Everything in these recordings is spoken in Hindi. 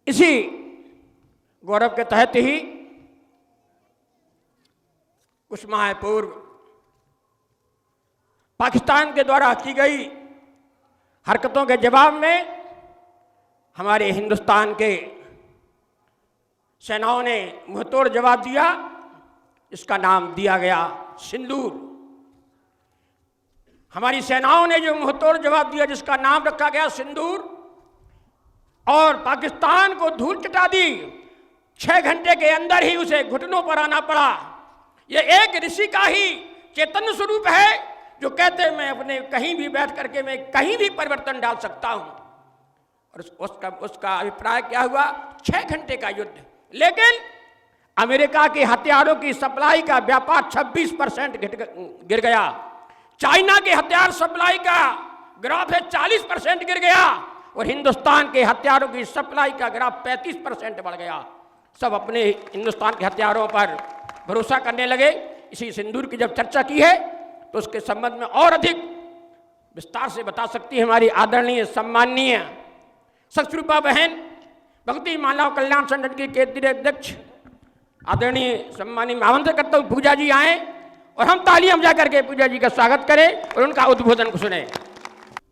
इसी गौरव के तहत ही कुछ माह पूर्व पाकिस्तान के द्वारा की गई हरकतों के जवाब में हमारे हिंदुस्तान के सेनाओं ने मुंहतोड़ जवाब दिया। इसका नाम दिया गया सिंदूर। हमारी सेनाओं ने जो मुंहतोड़ जवाब दिया, जिसका नाम रखा गया सिंदूर, और पाकिस्तान को धूल चटा दी। 6 घंटे के अंदर ही उसे घुटनों पर आना पड़ा। यह एक ऋषि का ही चैतन्य स्वरूप है जो कहते मैं अपने कहीं भी बैठ करके मैं कहीं भी परिवर्तन डाल सकता हूं। और उसका अभिप्राय क्या हुआ? 6 घंटे का युद्ध। लेकिन अमेरिका के हथियारों की सप्लाई का व्यापार 26% गिर गया। चाइना के हथियार सप्लाई का ग्राफ है 40% गिर गया, और हिंदुस्तान के हथियारों की सप्लाई का ग्राफ 35% बढ़ गया। सब अपने हिंदुस्तान के हथियारों पर भरोसा करने लगे। इसी सिंदूर की जब चर्चा की है तो उसके संबंध में और अधिक विस्तार से बता सकती है हमारी आदरणीय सम्माननीय सतस्वरूपा बहन, भक्ति मानव कल्याण संगठन की केंद्रीय अध्यक्ष आदरणीय सम्मानीय। मैं आमंत्रित करता हूँ पूजा जी आए और हम तालियां बजा करके पूजा जी का स्वागत करें और उनका उद्बोधन को सुने।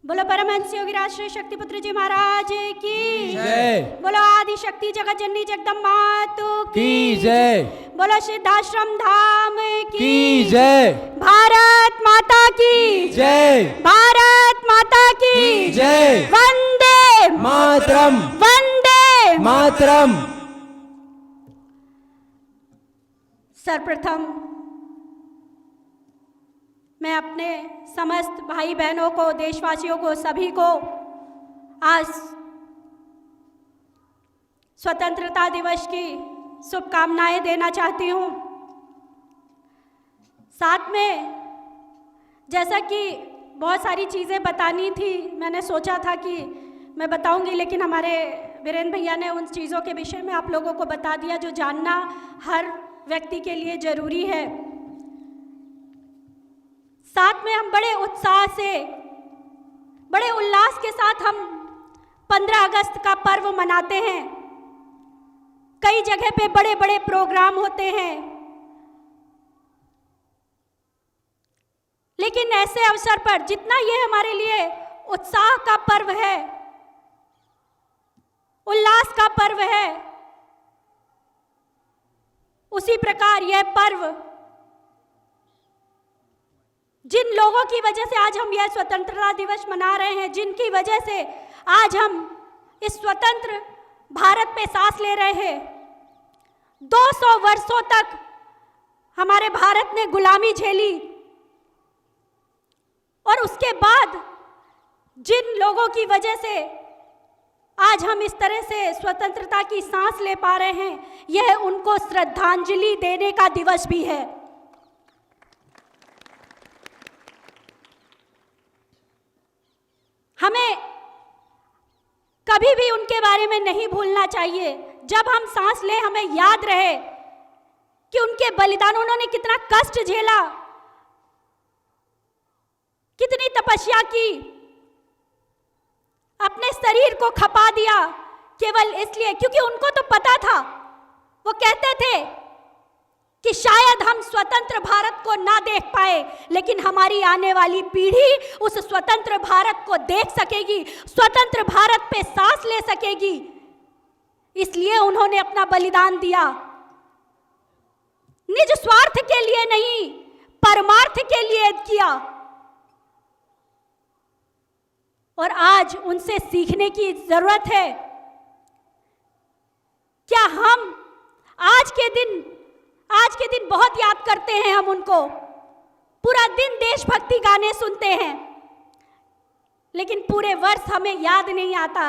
बोलो परमहंस योगीराज श्री शक्तिपुत्र जी महाराज की जय। बोलो आदि शक्ति जगत जननी जगदम्बा मातु की जय। बोलो सिद्धाश्रम धाम की जय। भारत माता की जय। भारत माता की जय। वंदे मातरम। वंदे मातरम। सर्वप्रथम मैं अपने समस्त भाई बहनों को, देशवासियों को, सभी को आज स्वतंत्रता दिवस की शुभकामनाएं देना चाहती हूँ। साथ में जैसा कि बहुत सारी चीज़ें बतानी थी, मैंने सोचा था कि मैं बताऊंगी, लेकिन हमारे वीरेंद्र भैया ने उन चीज़ों के विषय में आप लोगों को बता दिया जो जानना हर व्यक्ति के लिए ज़रूरी है। साथ में हम बड़े उत्साह से, बड़े उल्लास के साथ हम 15 अगस्त का पर्व मनाते हैं। कई जगह पे बड़े बड़े प्रोग्राम होते हैं, लेकिन ऐसे अवसर पर जितना ये हमारे लिए उत्साह का पर्व है, उल्लास का पर्व है, उसी प्रकार यह पर्व जिन लोगों की वजह से आज हम यह स्वतंत्रता दिवस मना रहे हैं, जिनकी वजह से आज हम इस स्वतंत्र भारत पे सांस ले रहे हैं, 200 वर्षों तक हमारे भारत ने गुलामी झेली, और उसके बाद जिन लोगों की वजह से आज हम इस तरह से स्वतंत्रता की सांस ले पा रहे हैं, यह उनको श्रद्धांजलि देने का दिवस भी है। हमें कभी भी उनके बारे में नहीं भूलना चाहिए। जब हम सांस लें हमें याद रहे कि उनके बलिदान, उन्होंने कितना कष्ट झेला, कितनी तपस्या की, अपने शरीर को खपा दिया केवल इसलिए क्योंकि उनको तो पता था, वो कहते थे कि शायद हम स्वतंत्र भारत को ना देख पाए, लेकिन हमारी आने वाली पीढ़ी उस स्वतंत्र भारत को देख सकेगी, स्वतंत्र भारत पे सांस ले सकेगी। इसलिए उन्होंने अपना बलिदान दिया, निज स्वार्थ के लिए नहीं, परमार्थ के लिए किया। और आज उनसे सीखने की जरूरत है। क्या हम आज के दिन बहुत याद करते हैं, हम उनको पूरा दिन देशभक्ति गाने सुनते हैं, लेकिन पूरे वर्ष हमें याद नहीं आता।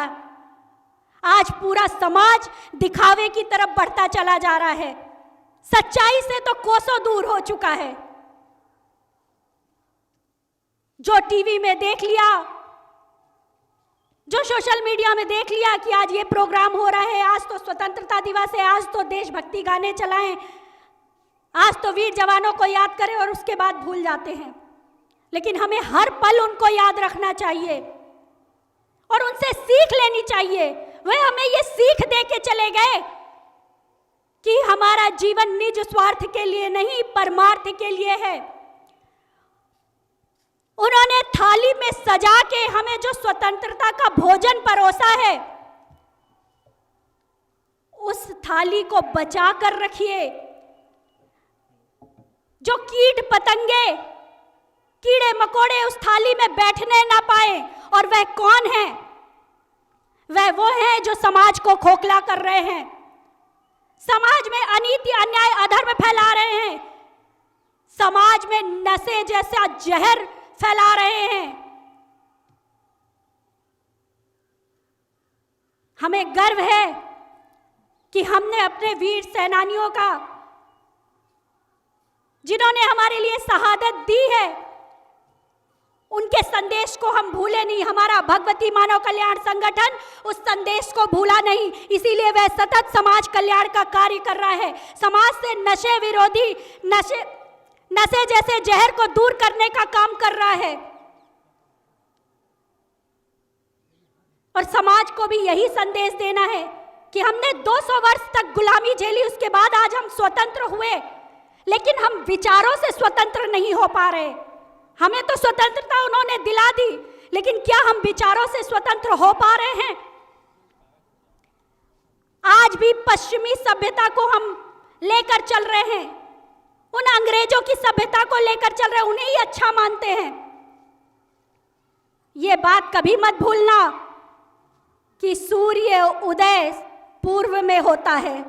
आज पूरा समाज दिखावे की तरफ बढ़ता चला जा रहा है, सच्चाई से तो कोसों दूर हो चुका है। जो टीवी में देख लिया, जो सोशल मीडिया में देख लिया कि आज ये प्रोग्राम हो रहा है, आज तो स्वतंत्रता दिवस है, आज तो देशभक्ति गाने चलाएं, आज तो वीर जवानों को याद करें, और उसके बाद भूल जाते हैं। लेकिन हमें हर पल उनको याद रखना चाहिए और उनसे सीख लेनी चाहिए। वे हमें ये सीख दे के चले गए कि हमारा जीवन निज स्वार्थ के लिए नहीं, परमार्थ के लिए है। उन्होंने थाली में सजा के हमें जो स्वतंत्रता का भोजन परोसा है, उस थाली को बचा कर रखिए। जो कीट पतंगे, कीड़े मकोड़े उस थाली में बैठने ना पाए। और वह कौन है? वह वो है जो समाज को खोखला कर रहे हैं, समाज में अनीति, अन्याय, अधर्म फैला रहे हैं, समाज में नशे जैसा जहर फैला रहे हैं। हमें गर्व है कि हमने अपने वीर सेनानियों का, जिन्होंने हमारे लिए शहादत दी है, उनके संदेश को हम भूले नहीं। हमारा भगवती मानव कल्याण संगठन उस संदेश को भूला नहीं, इसीलिए वह सतत समाज कल्याण का कार्य कर रहा है। समाज से नशे विरोधी, नशे जैसे जहर को दूर करने का काम कर रहा है। और समाज को भी यही संदेश देना है कि हमने 200 वर्ष तक गुलामी झेली, उसके बाद आज हम स्वतंत्र हुए, लेकिन हम विचारों से स्वतंत्र नहीं हो पा रहे। हमें तो स्वतंत्रता उन्होंने दिला दी, लेकिन क्या हम विचारों से स्वतंत्र हो पा रहे हैं? आज भी पश्चिमी सभ्यता को हम लेकर चल रहे हैं, उन अंग्रेजों की सभ्यता को लेकर चल रहे हैं, उन्हें ही अच्छा मानते हैं। ये बात कभी मत भूलना कि सूर्य उदय पूर्व में होता है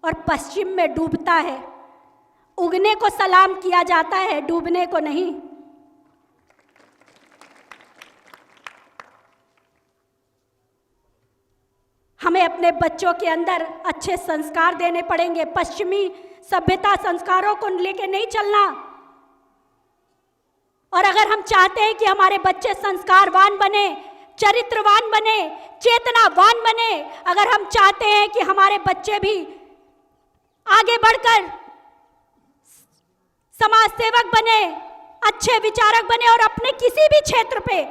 और पश्चिम में डूबता है। उगने को सलाम किया जाता है, डूबने को नहीं। हमें अपने बच्चों के अंदर अच्छे संस्कार देने पड़ेंगे। पश्चिमी सभ्यता संस्कारों को लेके नहीं चलना। और अगर हम चाहते हैं कि हमारे बच्चे संस्कारवान बने, चरित्रवान बने, चेतनावान बने, अगर हम चाहते हैं कि हमारे बच्चे भी आगे बढ़कर समाज सेवक बने, अच्छे विचारक बने और अपने किसी भी क्षेत्र पे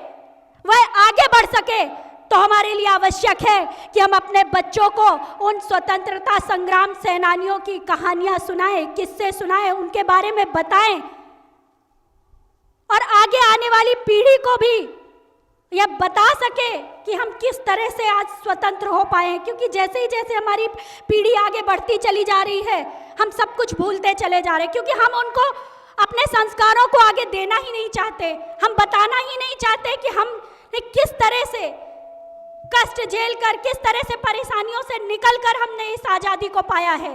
वह आगे बढ़ सके, तो हमारे लिए आवश्यक है कि हम अपने बच्चों को उन स्वतंत्रता संग्राम सेनानियों की कहानियां सुनाएं, किस्से सुनाएं, उनके बारे में बताएं और आगे आने वाली पीढ़ी को भी यह बता सके कि हम किस तरह से आज स्वतंत्र हो पाए। क्योंकि जैसे ही जैसे हमारी पीढ़ी आगे बढ़ती चली जा रही है, हम सब कुछ भूलते चले जा रहे हैं, क्योंकि हम उनको अपने संस्कारों को आगे देना ही नहीं चाहते। हम बताना ही नहीं चाहते कि हमने किस तरह से कष्ट झेल कर, किस तरह से परेशानियों से निकल कर हमने इस आज़ादी को पाया है।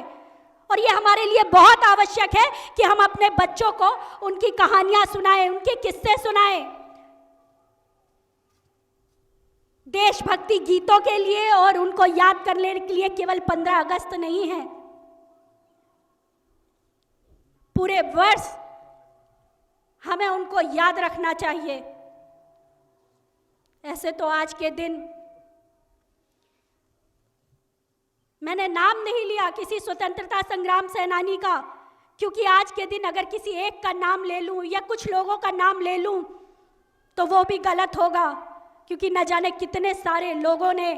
और ये हमारे लिए बहुत आवश्यक है कि हम अपने बच्चों को उनकी कहानियां सुनाएं, उनके किस्से सुनाएं। देशभक्ति गीतों के लिए और उनको याद करने के लिए केवल 15 अगस्त नहीं है, पूरे वर्ष हमें उनको याद रखना चाहिए। ऐसे तो आज के दिन मैंने नाम नहीं लिया किसी स्वतंत्रता संग्राम सेनानी का, क्योंकि आज के दिन अगर किसी एक का नाम ले लूं या कुछ लोगों का नाम ले लूं तो वो भी गलत होगा, क्योंकि न जाने कितने सारे लोगों ने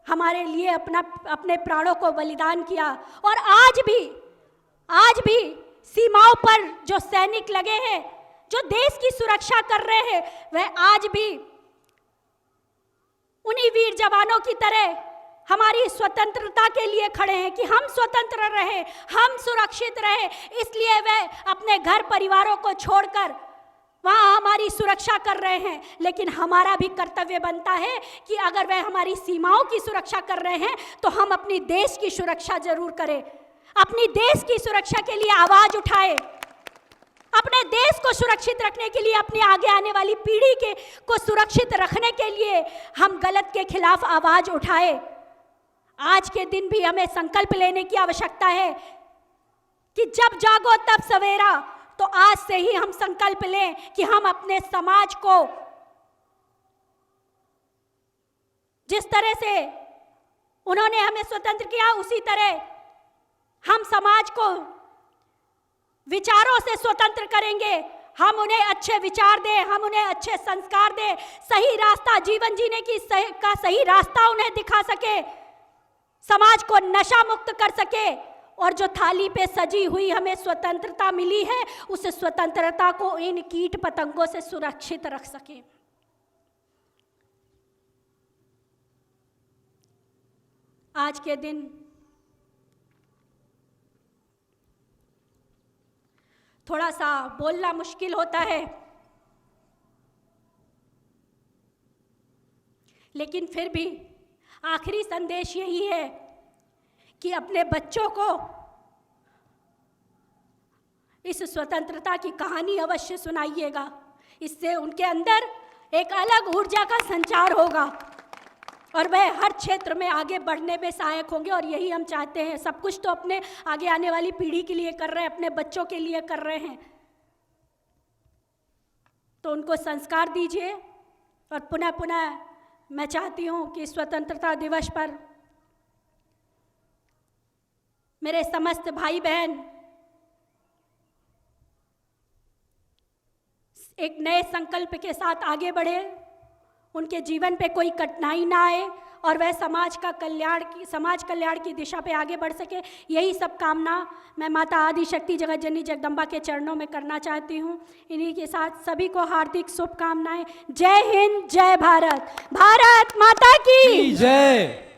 हमारे लिए अपने प्राणों को बलिदान किया। और आज भी सीमाओं पर जो सैनिक लगे हैं, जो देश की सुरक्षा कर रहे हैं, वह आज भी उन्हीं वीर जवानों की तरह हमारी स्वतंत्रता के लिए खड़े हैं कि हम स्वतंत्र रहे, हम सुरक्षित रहे। इसलिए वे अपने घर परिवारों को छोड़कर वहाँ हमारी सुरक्षा कर रहे हैं। लेकिन हमारा भी कर्तव्य बनता है कि अगर वे हमारी सीमाओं की सुरक्षा कर रहे हैं तो हम अपनी देश की सुरक्षा जरूर करें, अपनी देश की सुरक्षा के लिए आवाज उठाएं, अपने देश को सुरक्षित रखने के लिए, अपने आगे आने वाली पीढ़ी को सुरक्षित रखने के लिए हम गलत के खिलाफ आवाज उठाएं। आज के दिन भी हमें संकल्प लेने की आवश्यकता है कि जब जागो तब सवेरा। तो आज से ही हम संकल्प लें कि हम अपने समाज को जिस तरह से उन्होंने हमें स्वतंत्र किया, उसी तरह हम समाज को विचारों से स्वतंत्र करेंगे हम उन्हें अच्छे विचार दें, हम उन्हें अच्छे संस्कार दें, सही रास्ता जीवन जीने की सही रास्ता उन्हें दिखा सके, समाज को नशा मुक्त कर सके, और जो थाली पे सजी हुई हमें स्वतंत्रता मिली है उस स्वतंत्रता को इन कीट पतंगों से सुरक्षित रख सके। आज के दिन थोड़ा सा बोलना मुश्किल होता है, लेकिन फिर भी आखिरी संदेश यही है कि अपने बच्चों को इस स्वतंत्रता की कहानी अवश्य सुनाइएगा। इससे उनके अंदर एक अलग ऊर्जा का संचार होगा और वह हर क्षेत्र में आगे बढ़ने में सहायक होंगे। और यही हम चाहते हैं। सब कुछ तो अपने आगे आने वाली पीढ़ी के लिए कर रहे हैं, अपने बच्चों के लिए कर रहे हैं, तो उनको संस्कार दीजिए। और पुनः पुनः मैं चाहती हूँ कि स्वतंत्रता दिवस पर मेरे समस्त भाई बहन एक नए संकल्प के साथ आगे बढ़े, उनके जीवन पे कोई कठिनाई ना आए और वह समाज कल्याण की दिशा पे आगे बढ़ सके। यही सब कामना मैं माता आदि शक्ति जगत जननी जगदम्बा के चरणों में करना चाहती हूँ। इन्हीं के साथ सभी को हार्दिक शुभकामनाएं। जय हिंद, जय भारत, भारत माता की जय।